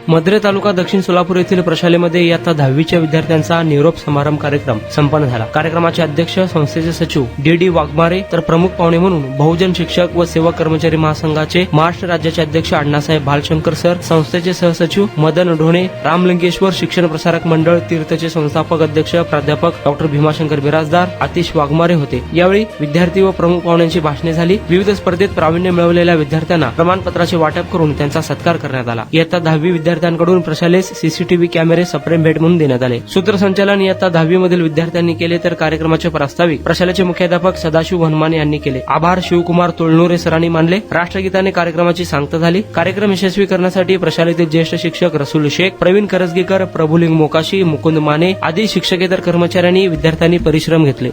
मद्रे तालुका दक्षिण सोलापूर येथील प्रशालेमध्ये इयत्ता 10वीच्या विद्यार्थ्यांचा निरोप समारंभ कार्यक्रम संपन्न झाला. कार्यक्रमाचे अध्यक्ष संस्थेचे सचिव डी वाघमारे तर प्रमुख पाहुणे म्हणून बहुजन शिक्षक व सेवा कर्मचारी महासंघाचे महाराष्ट्र राज्याचे अध्यक्ष अण्णासाहेब भालशंकर सर, संस्थेचे सहसचिव मदन ढोणे, रामलिंगेश्वर शिक्षण प्रसारक मंडळ तीर्थचे संस्थापक अध्यक्ष प्राध्यापक डॉक्टर भीमाशंकर बिराजदार, आतिश वाघमारे होते. यावेळी विद्यार्थी व प्रमुख पाहुण्यांची भाषणे झाली. विविध स्पर्धेत प्रावीण्य मिळवलेल्या विद्यार्थ्यांना प्रमाणपत्राचे वाटप करून त्यांचा सत्कार करण्यात आला. इयत्ता 10वी विद्यार्थ्यांकडून प्रशालेस सीसीटीव्ही कॅमेरे सप्रेम भेट म्हणून देण्यात आले. सूत्रसंचालन इयत्ता 10वी मधील विद्यार्थ्यांनी केले तर कार्यक्रमाचे प्रास्ताविक प्रशालेचे मुख्याध्यापक सदाशिव हनुमाने यांनी केले. आभार शिवकुमार तोळनुरे सरांनी मानले. राष्ट्रगीताने कार्यक्रमाची सांगता झाली. कार्यक्रम यशस्वी करण्यासाठी प्रशालेतील ज्येष्ठ शिक्षक रसूल शेख, प्रवीण करजगीकर, प्रभुलिंग मोकाशी, मुकुंद माने आदी शिक्षकेतर कर्मचाऱ्यांनी विद्यार्थ्यांनी परिश्रम घेतले.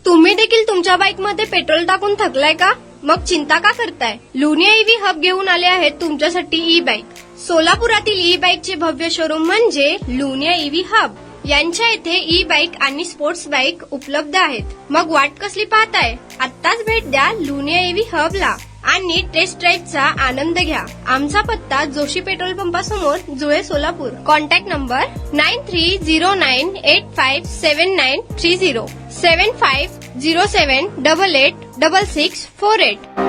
तुम्ही देखील तुमच्या बाईकमध्ये पेट्रोल टाकून थकलाय का? मग चिंता का करताय? लुनिया ईव्ही हब घेऊन आले आहेत तुमच्यासाठी ई बाईक. सोलापुरातील ई बाईकचे भव्य शोरूम म्हणजे लुनिया ईव्ही हब. यांच्या इथे ई बाईक आणि स्पोर्ट्स बाईक उपलब्ध आहेत. मग वाट कसली पाहताय? आत्ताच भेट द्या लुनिया ईव्ही हबला आणि टेस्ट ड्राईव्हचा आनंद घ्या. आमचा पत्ता जोशी पेट्रोल पंपासमोर, जुळे, सोलापूर. Contact number 9309857930 7507886648.